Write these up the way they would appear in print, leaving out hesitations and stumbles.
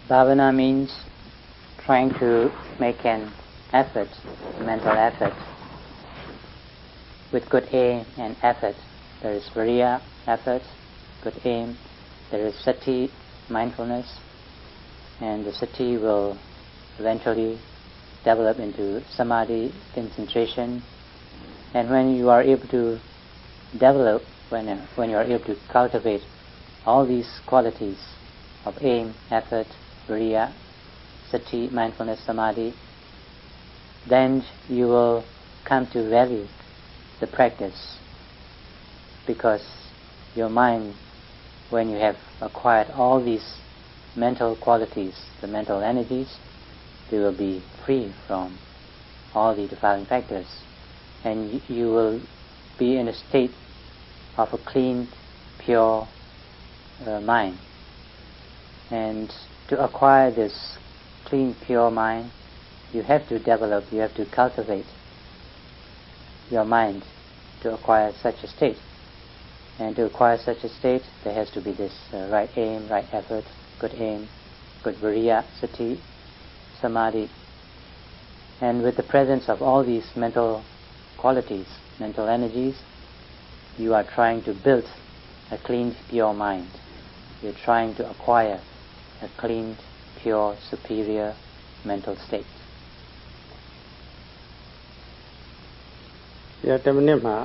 Bhavana means trying to make an effort, mental effort, with good aim and effort. There is viriya, effort, good aim. There is sati, mindfulness, and the sati will eventually develop into samadhi, concentration. And when you are able to develop, when you are able to cultivate all these qualities of aim, effort, viriya, sati, mindfulness, samadhi, then you will come to value the practice, because your mind, when you have acquired all these mental qualities, the mental energies, they will be free from all the defiling factors, and you will be in a state of a clean, pure mind. And to acquire this clean, pure mind, you have to develop, you have to cultivate your mind to acquire such a state. And to acquire such a state, there has to be this right aim, right effort, good aim, good viriya, sati, samadhi. And with the presence of all these mental qualities, mental energies, you are trying to build a clean, pure mind. You're trying to acquire a clean, pure, superior mental state. 10 minutesမှာ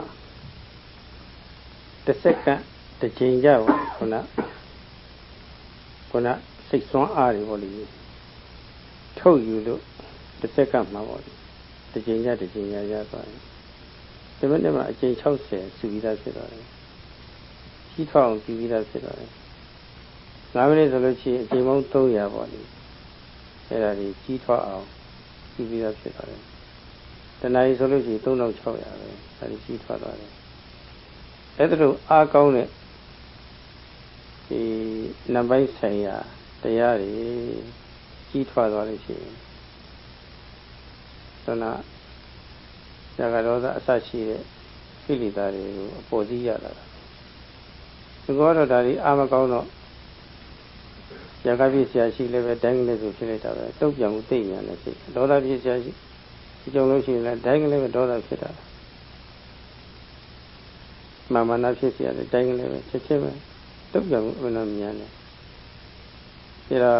တစ်စက္ကန့်တစ်ချိန်ကြပါခုနစိတ်ဆွမ်းအားတွေပေါ့လေထုတ်ယူလို့တစ်စက္ကန့်မှာပေါ့လေတစ်ချိန်ကြရသွားတယ်10 မိနစ်မှာအချိန်60စုပြီးသားဖြစ်သွားတယ်ကြီးထွားအောင်ပြုပြီးသားဖြစ်သွားတယ်5 မိနစ်ဆိုလို့ရှိရင်အချိန်ပေါင်း300ပေါ့လေအဲ့ဒါကြီးကြီးထွားအောင်ပြုပြီးသားဖြစ်သွားတယ်တဏှာကြီးဆိုလို့ရှိရင်3600ပဲဒါကြီးထွားသွားတယ်အဲ့ဒါလိုအားကောင်းတဲ့ဒီနံပါတ်ဆိုင်ရာတရားတွေကြီးထွားသွားလို့ရှိရင်သနာဇာကရောသအစရှိတဲ့ကိလေသာတွေကိုအပေါ်စီးရလာတာဒီကောတော့ဒါဒီအာမကောင်းတော့ဇာကပြည့်ဆရာရှိလည်းပဲတိုင်းကလေးဆိုဖြစ်လိုက်တာပဲတုတ်ပြန်မှုသိဉာဏ်နဲ့ဖြစ်ဒေါသပြည့်ဆရာရှိဒီကြောင့်လို့ရှိရင်လည်းတိုင်းကလေးပဲဒေါသဖြစ်တာမာမနာဖြစ်စီရတယ်တိုင်းကလေးပဲချက်ချင်းပဲတုတ်ပြန်မှုအမှန်တော့ဉာဏ်နဲ့ဒါ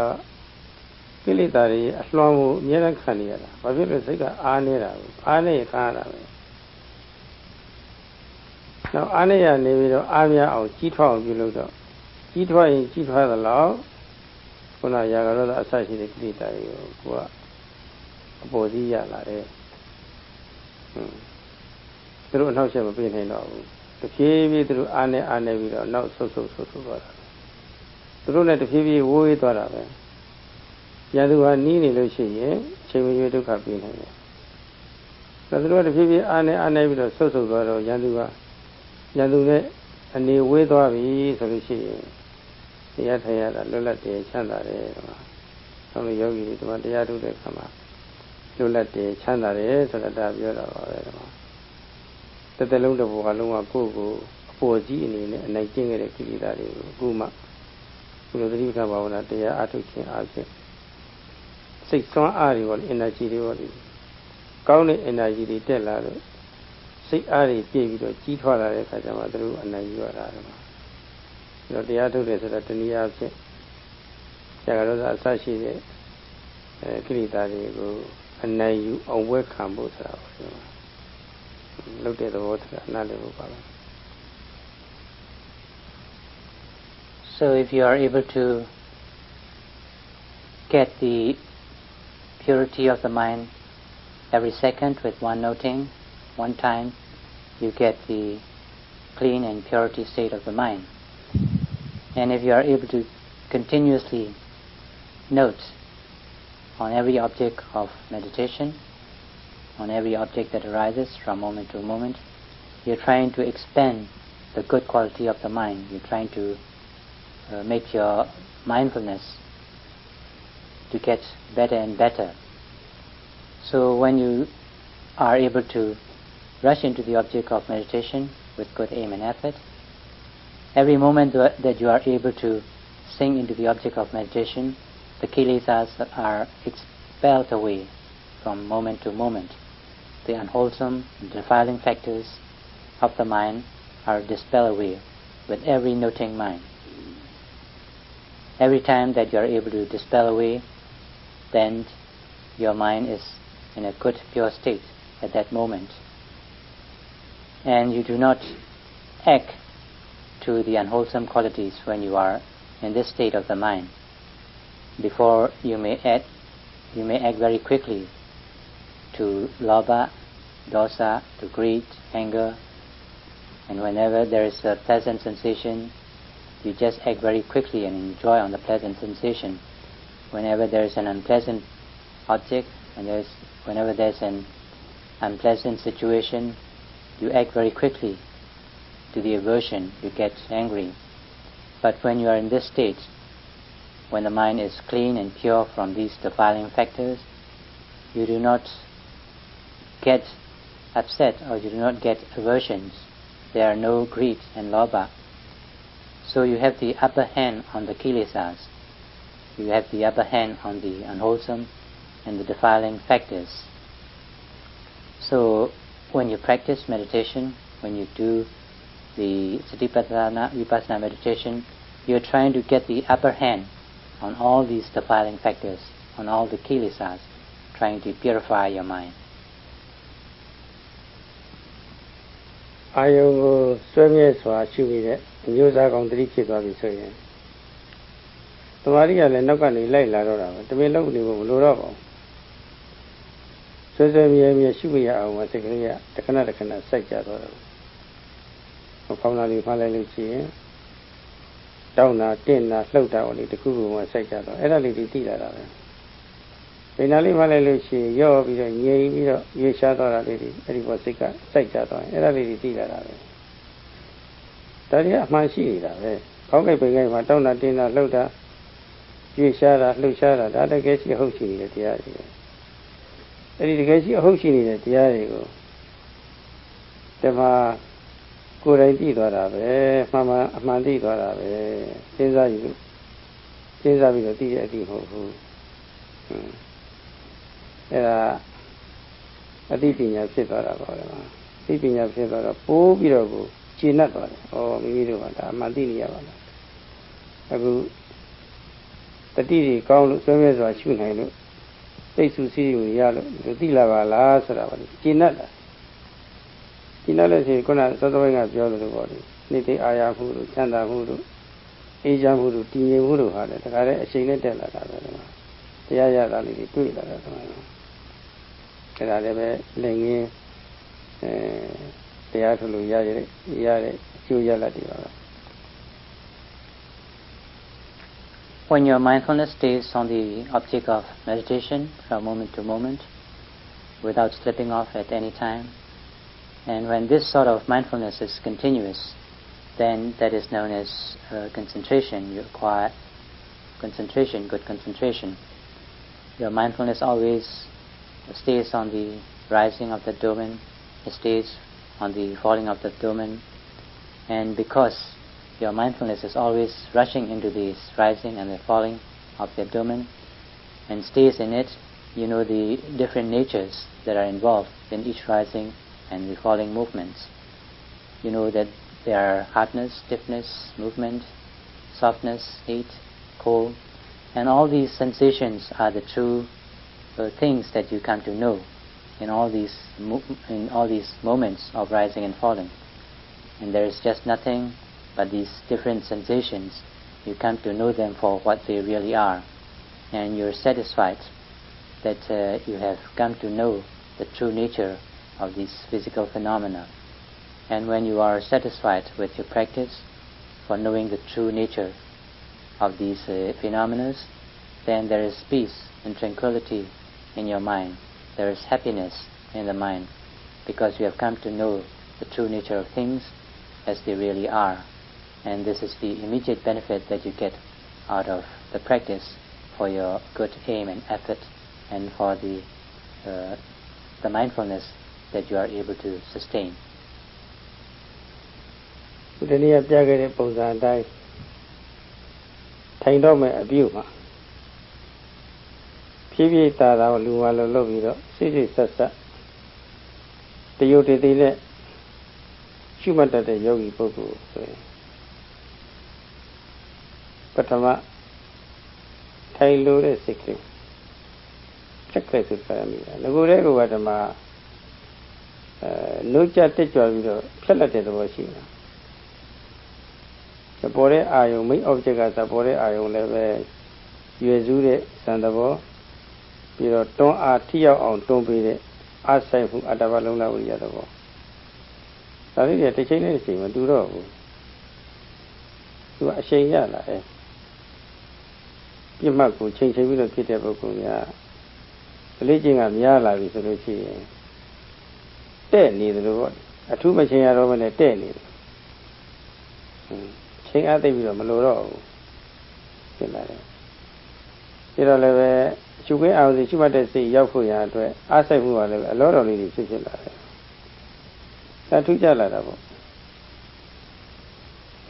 ကိလေသာတွေအလွှမ်းမှုအများကြီးခံနေရတာဘာဖြစ်လို့စိတ်ကအားနေတာဘူးအားနေခါရတာပဲနောက်အားနေရနေပြီးတော့အားများအောင်ကြီးထွားအောင်ပြုလုပ်တော့ကြီးထွားရင်ကြီးထွားသလောက်ခုနရာဂရောသအစရှိတဲ့ကိလေသာတွေကိုကိုကအပေါ်စီးရလာတယ်သူတို့အနောက်ချက်မပြေးနိုင်တော့ဘူးတဖြည်းဖြည်းသူတို့အားနေပြီးတော့နောက်ဆုတ်သွားတာသူတို့လည်းတဖြည်းဖြည်းဝိုးသွားတာပဲရန်သူဟာနီးနေလို့ရှိရင်ချိန်မရွေးဒုက္ခပြေးနိုင်တယ်ဒါသူတို့ကတဖြည်းဖြည်းအားနေပြီးတော့ဆုတ်သွားတော့ရန်သူနဲ့အနေဝေးသွားပြီဆိုလို့ရှိရင်တရားထိုင်ရတာလွတ်လပ်တယ်ချမ်းသာတယ်ဒီမှာဆောင်းလို့ယောဂီတွေဒီမှာတရားထုတ်တဲ့အခါမှာလွတ်လပ်တယ်ချမ်းသာတယ်ဆိုတာဒါပြောတာပါပဲဒီမှာတစ်လုံးတစ်ဘဝလုံးကကိုယ့်ကိုအပေါ်ကြီးအနေနဲ့အနိုင်ကျင့်ခဲ့တဲ့ကိလေသာတွေကိုအခုမှဘုလိုသတိပဋ္ဌာန်ဘာဝနာတရားအထုတ်ခြင်းအားဖြင့်စိတ်ဆွမ်းအားတွေပေါ့ energy တွေပေါ့ကောင်းတဲ့ energy တွေတက်လာတော့စိတ်အားတွေပြည့်ပြီးတော့ကြီးထွားလာတဲ့အခါကျမှသူတို့အနိုင်ယူရတာဒီမှာဒါတော့တရားထုတ်တယ်ဆိုတာတနည်းအားဖြင့်ဇာကရောသအစရှိတဲ့ကိလေသာတွေကိုအနိုင်ယူအောင်ဝဲခံဖို့ဆိုတာပေါ့ဒီမှာလုပ်တဲ့သဘောတရားနားလည်ဖို့ပါပဲ So if you are able to get the purity of the mind every second with one noting, one time, you get the clean and purity state of the mind. And if you are able to continuously note on every object of meditation, on every object that arises from moment to moment, you're trying to expand the good quality of the mind. You're trying to make your mindfulness to get better and better. So when you are able to rush into the object of meditation with good aim and effort, every moment that you are able to sink into the object of meditation the kilesas are expelled away from moment to moment. The unwholesome, defiling factors of the mind are dispelled away with every noting mind. Every time that you are able to dispel away, then your mind is in a good, pure state at that moment. And you do not act to the unwholesome qualities when you are in this state of the mind. Before you may act very quickly to lobha, dosa, to greed, anger, and whenever there is a pleasant sensation, you just act very quickly and enjoy on the pleasant sensation. Whenever there is an unpleasant object, and whenever there is an unpleasant situation, you act very quickly to the aversion, you get angry. But when you are in this state, when the mind is clean and pure from these defiling factors, you do not get upset or you do not get aversions. There are no greed and lobha. So you have the upper hand on the kilesas. You have the upper hand on the unwholesome and the defiling factors. So when you practice meditation, when you do the Satipatthana Vipassana meditation, you're trying to get the upper hand on all these defiling factors, on all the kilesas, trying to purify your mind. အာယုံကိုစွဲမြဲစွာရှုပြီးတဲ့အမျိုးသားကောင်တတိဖြစ်သွားပြီဆိုရင်သမာဓိကလည်းနောက်ကနေလိုက်လာတော့တာပဲတမင်လုံးနေဖို့မလိုတော့ပါဘူးဆွဲမြဲမြဲရှုရအောင်မစိတ်ကလေးကတခဏတခဏစိုက်ကြတော့တယ်ဖောင်းလာလေးဖားလိုက်လို့ရှိရင်တောင်းတာတင့်တာလှုပ်တာပေါ့လေတခုခုမှစိုက်ကြတော့အဲ့ဒါလေးတွေသိလာတာပဲဒီနာလေးဖားလိုက်လို့ရှိရင်ရော့ပြီးတော့ငြိမ်ပြီးတော့ရေရှားသွားတာလေးတွေအဲ့ဒီပေါ်စိတ်ကစိုက်ကြတော့အဲ့ဒါလေးတွေသိလာတာပဲဒါတွေကအမှန်ရှိနေတာပဲခေါင်းကိုက်ပိန်ကိုက်မှာတောင်းတာတင်းတာလှုပ်တာရေရှားတာလှုပ်ရှားတာဒါတကယ်ရှိအဟုတ်ရှိနေတဲ့တရားတွေအဲ့ဒီတကယ်ရှိအဟုတ်ရှိနေတဲ့တရားတွေကိုဒီမှာကိုယ်တိုင်သိသွားတာပဲမှန်မှန်အမှန်သိသွားတာပဲစဉ်းစားပြီးတော့သိတဲ့အတိမဟုတ်ဘူးအဲ့ဒါအတိပညာဖြစ်သွားတာပါပဲအတိပညာဖြစ်သွားတော့ပိုးပြီးတော့ကိုကျင့်တတ်သွားတယ်ဩမိမိတို့ကဒါအမှန်သိနေရပါလားအခုတတိတွေကောင်းလို့ဆွဲမြဲစွာရှုနိုင်လို့သိစုစည်းရလို့သိလာပါလားဆိုတာပါကျင့်တတ်တာဒီနောက်လည်းရှိခုနစောစောပိုင်းကပြောသလိုပေါ့လေနေ့သိအာရမှုတို့ချမ်းသာမှုတို့အေးချမ်းမှုတို့တည်ငြိမ်မှုတို့ဟာလည်းဒါကြတဲ့အချိန်နဲ့တက်လာတာပဲတရားရတာလေးတွေတွေ့လာတာတမန်အဲ့ဒါလည်းပဲလက်ငင်းတရားထုတ်လို့ရတဲ့အကျိုးရလဒ်တွေပါပဲ When your mindfulness stays on the object of meditation from moment to moment without slipping off at any time, and when this sort of mindfulness is continuous, then that is known as concentration. You acquire concentration, good concentration. Your mindfulness always stays on the rising of the abdomen, it stays on the falling of the abdomen, and because your mindfulness is always rushing into this rising and the falling of the abdomen and stays in it, you know the different natures that are involved in each rising and the falling movements. You know that there are hardness, stiffness, movement, softness, heat, cold, and all these sensations are the true things that you come to know in all these moments of rising and falling. And there is just nothing but these different sensations. You come to know them for what they really are, and you're satisfied that you have come to know the true nature of these physical phenomena. And when you are satisfied with your practice for knowing the true nature of these phenomena, then there is peace and tranquility in your mind. There is happiness in the mind because you have come to know the true nature of things as they really are. And this is the immediate benefit that you get out of the practice for your good aim and effort and for the mindfulness that you are able to sustain. ဒီနေ့ပြခဲ့တဲ့ပုံစံအတိုင်းထိုင်တော့မဲ့အပြုမှာ ဖြည်းဖြည်းတာလူဝါလိုလုပ်ပြီးတော့စိတ်ဆက်ဆက်တယုတ်တည်နဲ့ရှုမှတ်တတ်တဲ့ယောဂီပုဂ္ဂိုလ်ဆိုရင်ပထမထိုင်လို့တဲ့စိတ်ကလေးချက်ကလေးဆိုကြရမိတာငကိုတဲ့ကဓမ္မနှုတ်ကြတက်ကြွပြီးတော့ဖြတ်လက်တဲ့သဘောရှိတာပေါ်တဲ့အာယုံမိတ် object ကသပေါ်တဲ့အာယုံလည်းပဲရွယ်စုတဲ့စံသဘောပြီးတော့တွန်းအားထိရောက်အောင်တွန်းပေးတဲ့အားဆိုင်မှုအတ္တဘလုံးလာဝိရသဘောဒါလေးတွေတစ်ချိန်နဲ့တစ်ချိန်မတူတော့ဘူးသူကအချိန်ရလာတယ်ပြစ်မှတ်ကိုချိန်ပြီးတော့ဖြစ်တဲ့ပုဂ္ဂိုလ်များအလေးချင်းကများလာပြီဆိုလို့ရှိရင်တဲ့နေတယ်လို့ပေါ့အထူးမချိန်ရတော့မနဲ့တဲ့နေတယ်ချိန်အားသိပြီးတော့မလိုတော့ဘူးဖြစ်လာတယ်ဒီတော့လည်းပဲရှုခွင့်အောင်စီရှုမှတ်တဲ့စိတ်ရောက်ဖို့ရအတွက်အားစိုက်မှုကလည်းအလောတော်လေးတွေဖြစ်လာတယ်ဒါထူးခြားလာတာပေါ့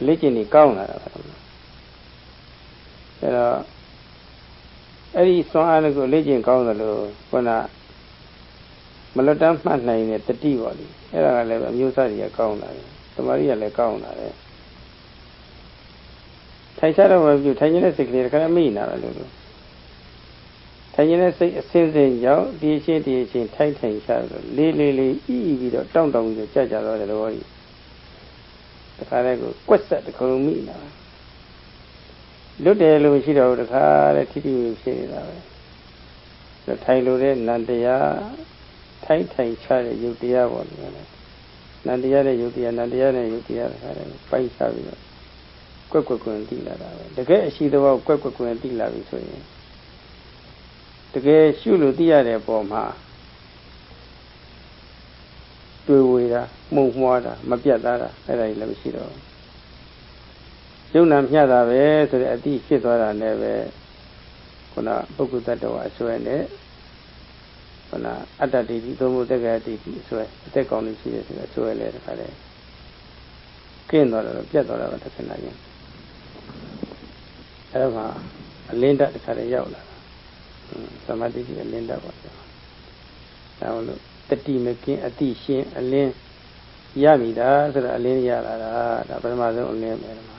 လေ့ကျင့်နေကောင်းလာတာပါအဲ့တော့အဲ့ဒီစွမ်းအားကိုလေ့ကျင့်ကောင်းတယ်လို့ခုနမလွတ်တမ်းမှတ်နိုင်တဲ့တတိပေါ့လေအဲ့ဒါကလည်းအမျိုးအစားတွေကကောင်းလာတယ်သမာဓိကလည်းကောင်းလာတယ်ထိုင်ချတော့မပြုထိုင်နေတဲ့စိတ်ကလေးတခါမိနေတာလို့ထိုင်နေတဲ့စိတ်အစင်းစင်းကြောင့်ဒီအချင်းထိုင်ချတော့လေးပြီးတော့တောင့်ပြီးတော့ကြာတော့တယ်လို့ဟောဒီတခါတည်းကိုကွက်ဆက်တခုံမိနေတာလွတ်တယ်လို့မရှိတော့ဘူးတခါတည်းထိဖြစ်နေတာပဲထိုင်လို့တဲ့နန္တရားထိုင်ချတဲ့ယုတ်တရားပေါ့လေနန္တရားနဲ့ယုတ်တရားနန္တရားနဲ့ယုတ်တရားတခါတည်းပိုက်ချပြီးတော့ကွက်ကွင်တိလာတာပဲတကယ်အရှိတော်ကွက်ကွင်တိလာပြီဆိုရင်တကယ်ရှုလို့သိရတဲ့ပုံမှာတွေ့ဝေတာမှုန့်မွားတာမပြတ်သားတာအဲ့ဒါကြီးလည်းမရှိတော့ယုံနာမျှတာပဲဆိုတဲ့အတိဖြစ်သွားတာနဲ့ပဲခုနပုဂ္ဂိုလ်တ attva အစွဲနဲ့ခုနအတ္တတိတိသုံးဖို့တက္ကရာတိတိအစွဲအသက်ကောင်းလို့ရှိရဆိုအစွဲလဲတခါတည်းကင်းသွားတော့ပြတ်သွားတာပဲတစ်ခဏချင်းအဲ့ဒါအလင်းတက်တခါတည်းရောက်လာသမာဓိကြီးအလင်းတက်ပါတော့ဒါလို့တတိမကင်းအတိရှင်းအလင်းရပြီဒါဆိုတော့အလင်းရလာတာဒါပထမဆုံးအလင်းပဲဒီမှာ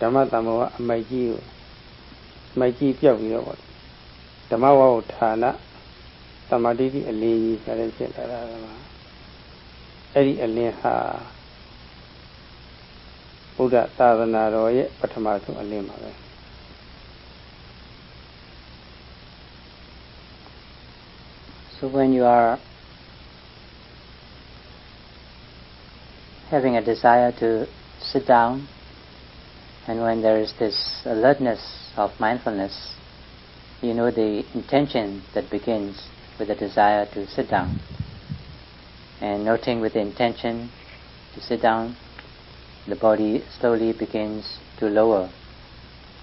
ဓမ္မတမ္မောအမိုက်ကြီးကိုမိုက်ကြီးပြောက်ပြီးတော့ပေါ့ဓမ္မဝါကိုဌာနသမာဓိကြီးအလေးကြီးဆိုတဲ့ဖြစ်လာတာကအဲ့ဒီအလင်းဟာဘုရားသာသနာတော်ရဲ့ပထမဆုံးအလင်းပါပဲSo when you are having a desire to sit down, and when there is this alertness of mindfulness, you know the intention that begins with the desire to sit down. And noting with the intention to sit down, the body slowly begins to lower,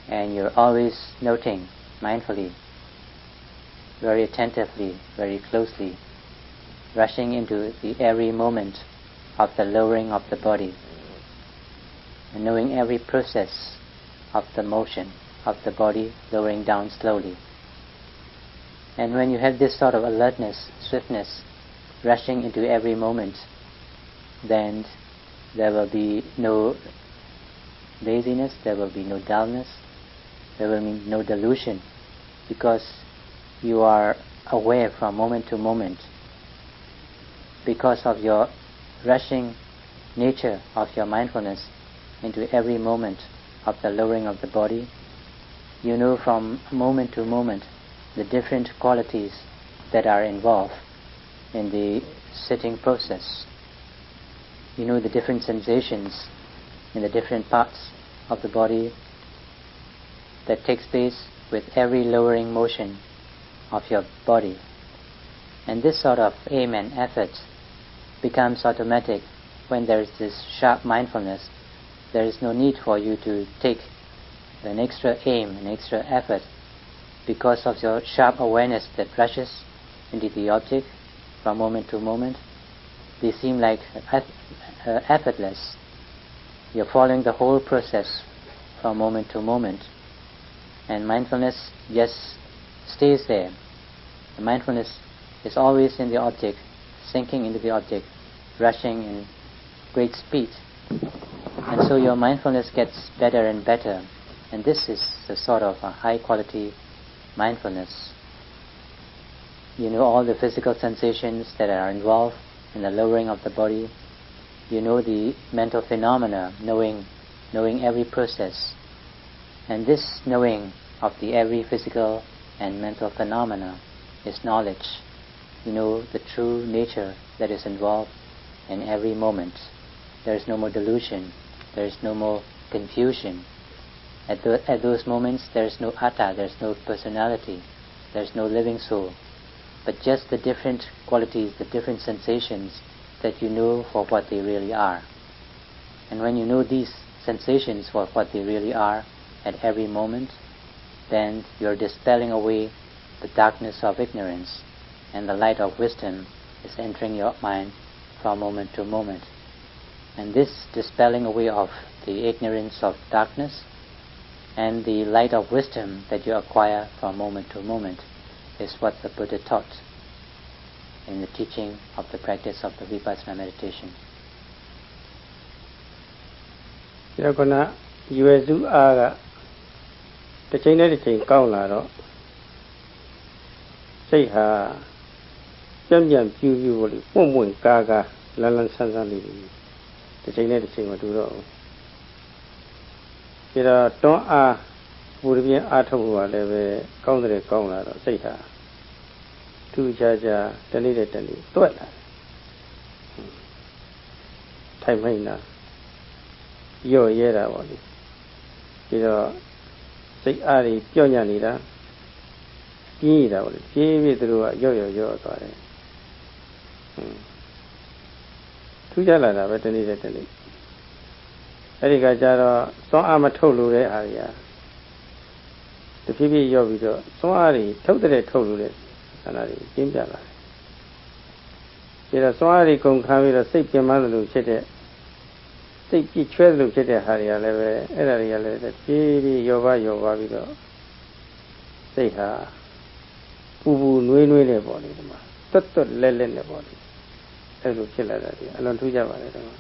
and you're always noting mindfully, very attentively, very closely, rushing into the every moment of the lowering of the body, and knowing every process of the motion of the body lowering down slowly. And when you have this sort of alertness, swiftness, rushing into every moment, then there will be no laziness, there will be no dullness, there will be no delusion, because you are aware from moment to moment. Because of your rushing nature of your mindfulness into every moment of the lowering of the body, you know from moment to moment the different qualities that are involved in the sitting process. You know the different sensations in the different parts of the body that takes place with every lowering motion of your body. And this sort of aim and effort becomes automatic when there is this sharp mindfulness. There is no need for you to take an extra aim, an extra effort, because of your sharp awareness that rushes into the object from moment to moment. They seem like effortless. You're following the whole process from moment to moment, and mindfulness just stays there The mindfulness is always in the object, sinking into the object, rushing in great speed. And so your mindfulness gets better and better. And this is a sort of a high quality mindfulness. You know all the physical sensations that are involved in the lowering of the body. You know the mental phenomena, knowing every process. And this knowing of the every physical and mental phenomena is knowledge. You know the true nature that is involved in every moment. There is no more delusion. There is no more confusion. At those moments there is no atta, there is no personality, there is no living soul, but just the different qualities, the different sensations that you know for what they really are. And when you know these sensations for what they really are at every moment, then you are dispelling away the darkness of ignorance, and the light of wisdom is entering your mind from moment to moment. And this dispelling away of the ignorance of darkness and the light of wisdom that you acquire from moment to moment is what the Buddha taught in the teaching of the practice of the Vipassana meditation. ဒီတော့ကရွယ်စုအားကတစ်ချိန်နဲ့တစ်ချိန်ကောင်းလာတော့စိတ်ဟာပြန့်ပြန့်ပြူးပြူးလို့ပွန့်ပွန့်ကားကားလန်းလန်းဆန်းဆန်းလေးတစ်ချိန်နဲ့တစ်ချိန်မတူတော့ဘူးဒါတော့တွန်းအားပူပြင်းအားထုတ်ဖို့ကလည်းပဲကောင်းတဲ့ကောင်းလာတော့စိတ်ဟာထူးခြားခြားတနေ့တဲ့တနေ့တွက်လာထိုင်မိန်တာရော့ရဲတာပေါ့လေပြီးတော့စိတ်အားတွေပြော့ညံ့နေတာပြင်းရတာပေါ့လေပြေးပြေးသူတို့ကရော့သွားတယ်ထူးခြားလာတာပဲတနေ့တဲ့တနေ့အဲ့ဒီကကြတော့စွမ်းအားမထုတ်လို့တဲ့အားကြီးတဖြည်းဖြည်းရော့ပြီးတော့စွမ်းအားတွေထုတ်တဲ့ထုတ်လို့တဲ့ခန္ဓာတွေကျင်းပြလာတယ်ဒါတော့စွမ်းအားတွေကုန်ခါပြီးတော့စိတ်ပြင်းမှန်းလို့ဖြစ်တဲ့စိတ်ပြည့်ချွဲလို့ဖြစ်တဲ့ဟာတွေကလည်းပဲအဲ့ဒါတွေကလည်းဖြည်းဖြည်းရောပါပြီးတော့စိတ်ဟာပူနွေးနဲ့ပေါ့လေဒီမှာတွတ်လဲနဲ့ပေါ့လေအဲ့လိုဖြစ်လာတာဒီအလွန်ထူးကြပါတယ်ဒီမှာ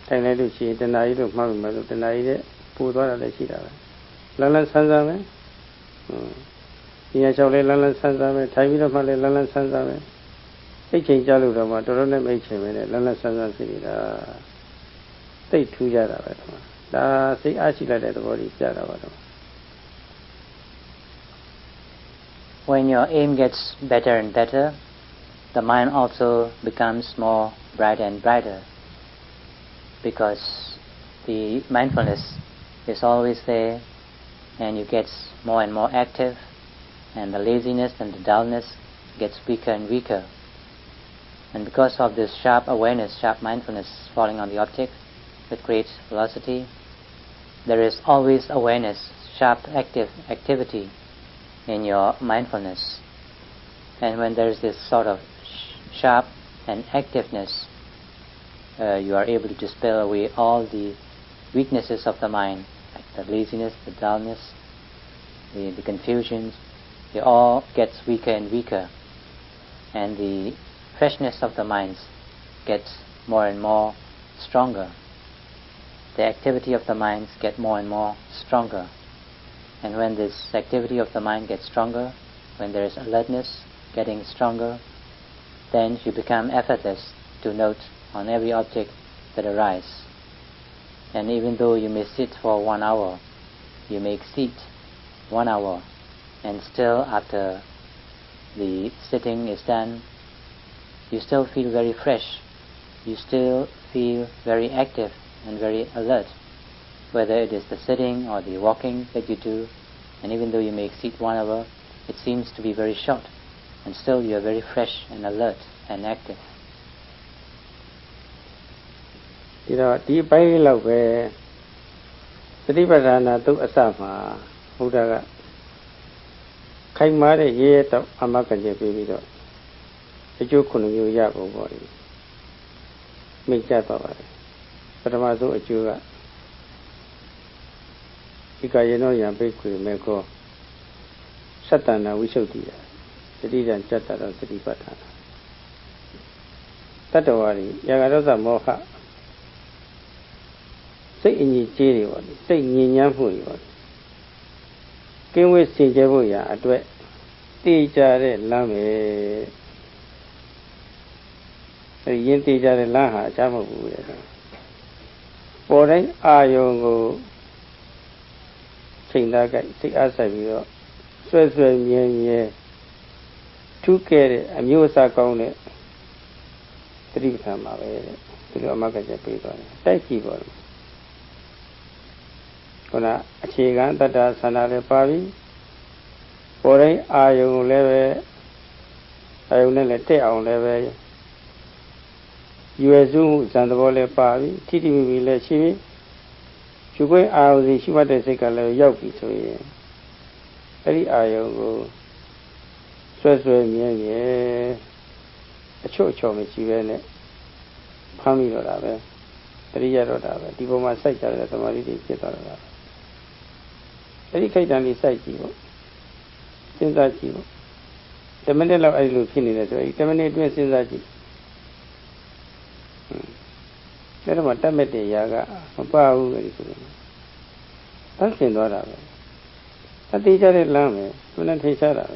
ထိုင်လိုက်လို့ရှိရင်တဏှာကြီးတို့မှတ်မှလို့တဏှာကြီးတဲ့ပူသွားတာလည်းရှိတာပဲလန်းဆန်းဆန်းပဲဒီရချောက်လေးလန်းဆန်းဆန်းပဲထိုင်ပြီးတော့မှလည်းလန်းဆန်းဆန်းပဲအိတ်ချိန်ကြလို့တော့မှတော်တော်နဲ့မိတ်ချိန်ပဲနဲ့လန်းဆန်းဆန်းဖြစ်နေတာသိထူးကြတာပဲဒီမှာဒါစိတ်အားရှိလိုက်တဲ့သဘောကြီးပြတာပါတော့ When your aim gets better and better, the mind also becomes more brighter and brighter, because the mindfulness is always there, and you get more and more active, and the laziness and the dullness gets weaker and weaker. And because of this sharp awareness, sharp mindfulness falling on the object with great velocity, there is always awareness, sharp activity in your mindfulness. And when there is this sort of sharp and activeness, you are able to dispel away all the weaknesses of the mind, like the laziness, the dullness, the confusions. It all gets weaker and weaker, and the freshness of the minds gets more and more stronger. The activity of the minds get more and more stronger. And when this activity of the mind gets stronger, when there is alertness getting stronger, then you become effortless to note on every object that arises. And even though you may sit for 1 hour, you may exceed 1 hour, and still after the sitting is done, you still feel very fresh, you still feel very active and very alert, whether it is the sitting or the walking that you do. And even though you may exceed 1 hour, it seems to be very short, and still you are very fresh and alert and active. ဒီတော့ဒီပိုင်းလောက်ပဲသတိပဋ္ဌာန်သုတ်အစမှာဘုရားကခိုင်မာတဲ့ရဲတော့အမကကျပေးပြီးတော့အကျိုးခုနှစ်မျိုးရပုံပေါ့လေမိတ်ကြတော့ပါတယ်ပထမဆုံးအကျိုးကဒီကယေနောယံပိတ်ခွေမေကော Satana Visuddhiya, Sati and Chatara Satipatthana. Tatawari, Yagarosa Moha, say in ye jelly one, say in Yamu one. Can we see Jabuya at wet? Teacher Lame. The yin teacher Laha, Jamabu. Boring Ayongo Chindaga, say Asavio, Swesway, two carry a musa cone, 3 times away to the Amaka paper. Thank you. Kona Chigan Tata Sanale Pavi, Boring Ayong leve, Ayonele on leve. USU Sandavole Pavi, TTV Lechi, Chugue Ao the Shimate Sekala Yoki to ye. Very Ayo Swesway Mie, a church of Michivene, Pami Rodabe, 3 year Rodabe, Diploma Site at the Maridi Ketara. Very Kaitani Site, since that you. The Mandela I look in it, I terminate me since that you. Pero matamete yaga, Pau, that's in Dora. That teacher is lame, do not teach her.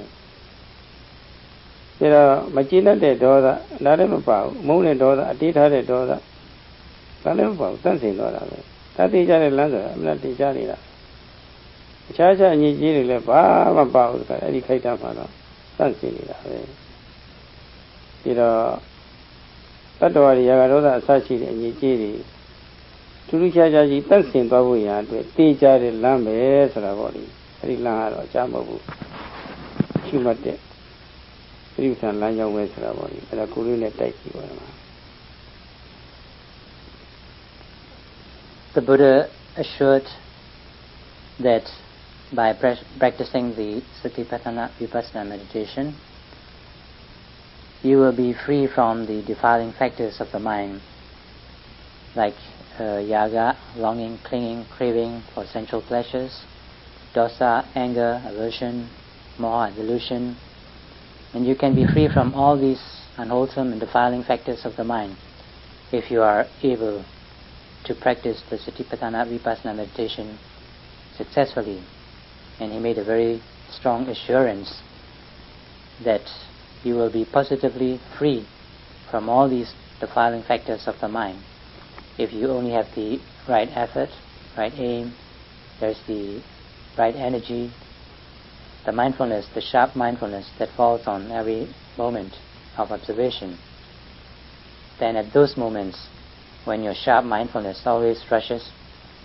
There are Machina de Dora, Narema Pau, Moon and Dora, Tita de Dora, Narema Pau, that's in Dora. That teacher is Lanza, I'm not teacher. Chacha and Yiri, Baba Pau, educate Amano, that's in it. You know. Tatawari Yagaroda Sachi and Yiri. Turuchaji, that's in Babuya, teacher Lambe, Saravoli, Rilan or Jamabu, Chimate, Ritan Lanya West Saravoli, and a Kurune Taiki. The Buddha assured that by practicing the Satipatthana Vipassana meditation, you will be free from the defiling factors of the mind, like yaga, longing, clinging, craving for sensual pleasures, dosa, anger, aversion, moha, delusion, and you can be free from all these unwholesome and defiling factors of the mind if you are able to practice the Satipatthana Vipassana meditation successfully. And he made a very strong assurance that you will be positively free from all these defiling factors of the mind. If you only have the right effort, right aim, there's the right energy, the mindfulness, the sharp mindfulness that falls on every moment of observation, then at those moments when your sharp mindfulness always rushes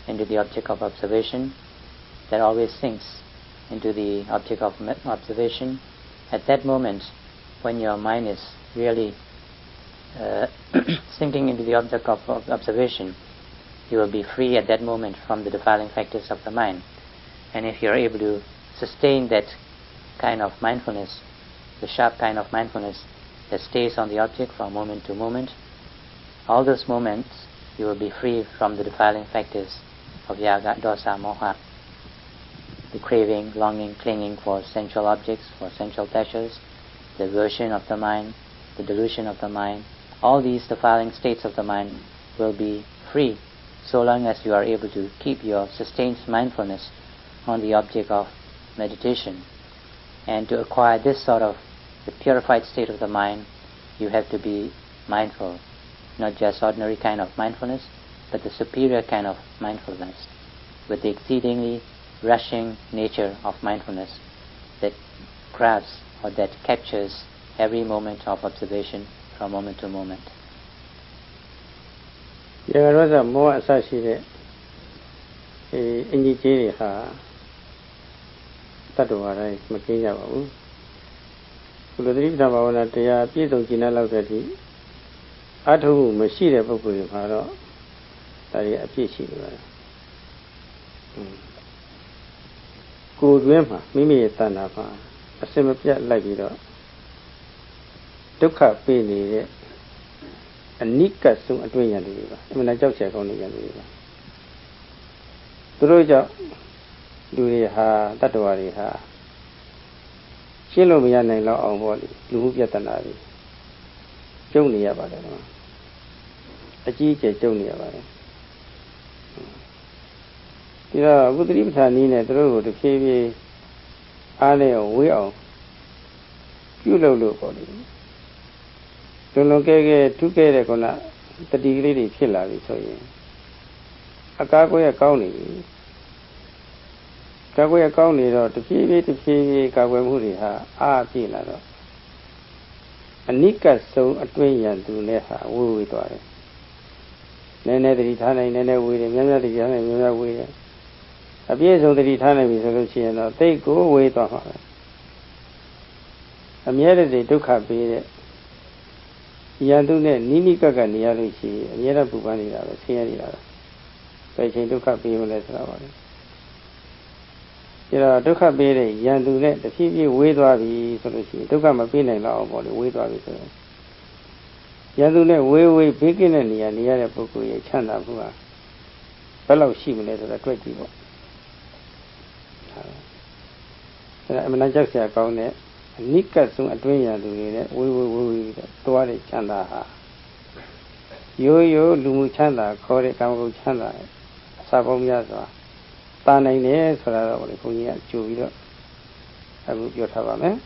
into the object of observation, that always sinks into the object of observation, at that moment when your mind is really sinking into the object of observation, you will be free at that moment from the defiling factors of the mind. And if you are able to sustain that kind of mindfulness, the sharp kind of mindfulness that stays on the object from moment to moment, all those moments you will be free from the defiling factors of yaga, dosa, moha, the craving, longing, clinging for sensual objects, for sensual pleasures, the aversion of the mind, the delusion of the mind. All these defiling states of the mind will be free so long as you are able to keep your sustained mindfulness on the object of meditation. And to acquire this sort of the purified state of the mind, you have to be mindful, not just ordinary kind of mindfulness, but the superior kind of mindfulness, with the exceedingly rushing nature of mindfulness that grabs or that captures every moment of observation from moment to moment. Yagarosa more associated in the Jiriha Tatuara, Makina. Kudrip Navana, they are Piso Ginala Gati. Atu Machida Boku Haro, that is a piece. Good Wimpa, Mimi Tanapa, a similar like it. Took up Penny, a Nika soon at Winyan River. When I just check on the river. Duroja, Duriha, Tatuariha. ရှင်းလို့မရနိုင်တော့အောင်ပေါ့လေလူမှုပြဿနာတွေကျုံနေရပါတယ်နော်အကြီးအကျယ်ကျုံနေရပါတယ်ဒီတော့အခုသတိပဋ္ဌာန်နည်းနဲ့သူတို့ကိုတစ်ဖြည်းဖြည်းအားနဲ့ဝေးအောင်ပြုလုပ်လို့ပေါ့လေလွန်ကဲထုခဲ့တဲ့ခုနတတိကလေးတွေဖြစ်လာပြီဆိုရင်အကားကိုရကောင်းနေပြီကာကွယ်ကောင်းနေတော့တဖြည်းဖြည်းကာကွယ်မှုတွေဟာအားပြည့်လာတော့အနိကဆုံးအတွင်းရန်သူနဲ့ဟာဝေးသွားတယ်နည်းနည်းတတိထားနိုင်နည်းနည်းဝေးတယ်များများတတိထားနိုင်များများဝေးတယ်အပြည့်စုံတတိထားနိုင်ပြီဆိုလို့ရှိရင်တော့သိကိုဝေးသွားမှာပဲအမြဲတည်းဒုက္ခပေးတဲ့ရန်သူနဲ့နိနိကကနေရလို့ရှိရင်အမြဲတမ်းပူပန်နေတာပဲဆင်းရဲနေတာပဲဘယ်ချိန်ဒုက္ခပေးမလဲဆိုတာပါလေဒါတော့ဒုက္ခပေးတဲ့ရန်သူနဲ့တဖြည်းဖြည်းဝေးသွားပြီဆိုလို့ရှိရင်ဒုက္ခမပေးနိုင်တော့အောင်ပေါ့လေဝေးသွားပြီဆိုတော့ရန်သူနဲ့ဝေးဘေးကင်းတဲ့နေရာနေရတဲ့ပုဂ္ဂိုလ်ရဲ့ချမ်းသာမှုဟာဘယ်လောက်ရှိမလဲဆိုတာတွေ့ကြည့်ပေါ့ဒါအမှန်ကြောက်စရာကောင်းတဲ့အနိကဆုံးအတွင်းရန်သူတွေနဲ့ဝေးသွားတဲ့ချမ်းသာဟာရိုးလူမှုချမ်းသာခေါ်တဲ့ကာမဂုဏ်ချမ်းသာအစာပေါင်းများစွာတာနိုင်တယ်ဆိုတာတော့လေခွန်ကြီးကကြိုပြီးတော့အခုပြောထားပါမယ်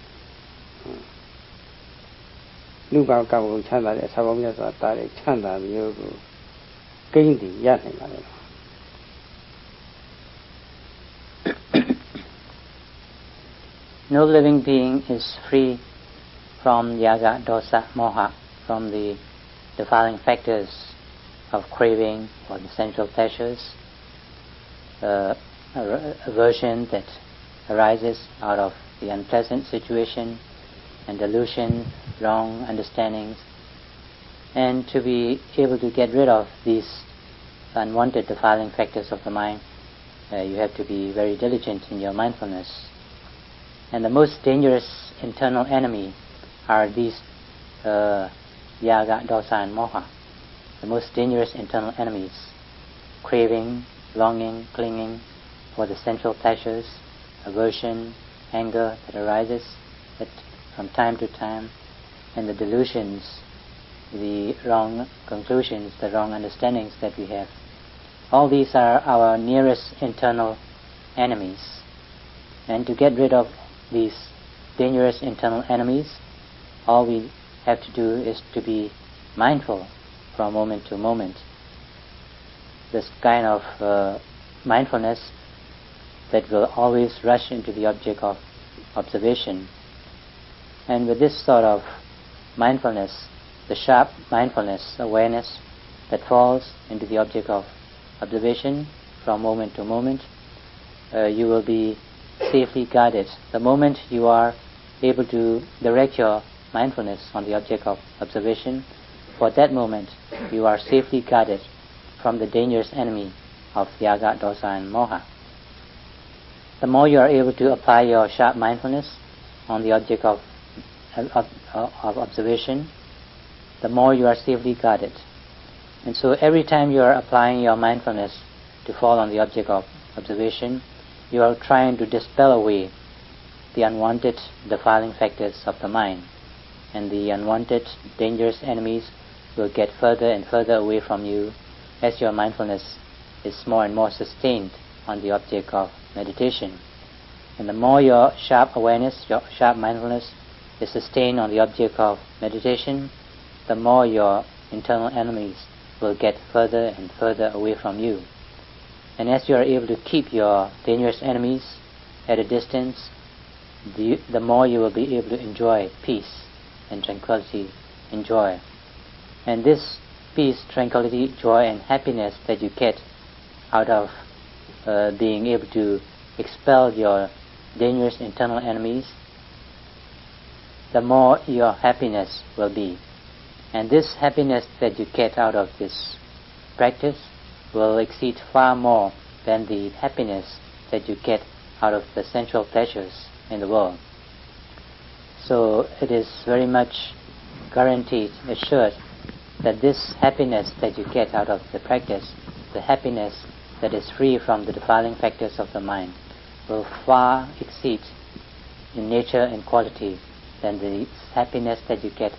လူကကာမဂုဏ်ချမ်းသာတဲ့အစာပေါင်းများစွာတာတဲ့ချမ်းသာမျိုးကိုကိန်းတည်ရနိုင်ပါလေNo living being is free from yaga, dosa, moha, from the defiling factors of craving for the sensual pleasures, aversion that arises out of the unpleasant situation, and delusion, wrong understandings. And to be able to get rid of these unwanted defiling factors of the mind, you have to be very diligent in your mindfulness. And the most dangerous internal enemy are these yaga, dosa and moha. The most dangerous internal enemies, craving, longing, clinging for the sensual pleasures, aversion, anger that arises from time to time, and the delusions, the wrong conclusions, the wrong understandings that we have. All these are our nearest internal enemies. And to get rid of these dangerous internal enemies, all we have to do is to be mindful from moment to moment. This kind of mindfulness that will always rush into the object of observation. And with this sort of mindfulness, the sharp mindfulness, awareness that falls into the object of observation from moment to moment, you will be safely guarded. The moment you are able to direct your mindfulness on the object of observation, for that moment you are safely guarded from the dangerous enemy of yaga, dosa and moha. The more you are able to apply your sharp mindfulness on the object of observation, the more you are safely guarded. And so every time you are applying your mindfulness to fall on the object of observation, you are trying to dispel away the unwanted defiling factors of the mind, and the unwanted dangerous enemies will get further and further away from you as your mindfulness is more and more sustained on the object of meditation. And the more your sharp awareness, your sharp mindfulness is sustained on the object of meditation, the more your internal enemies will get further and further away from you. And as you are able to keep your dangerous enemies at a distance, the more you will be able to enjoy peace and tranquility and joy. And this peace, tranquility, joy and happiness that you get out of being able to expel your dangerous internal enemies, the more your happiness will be. And this happiness that you get out of this practice will exceed far more than the happiness that you get out of the sensual pleasures in the world. So it is very much guaranteed, assured, that this happiness that you get out of the practice, the happiness that is free from the defiling factors of the mind, will far exceed in nature and quality, then the happiness that you get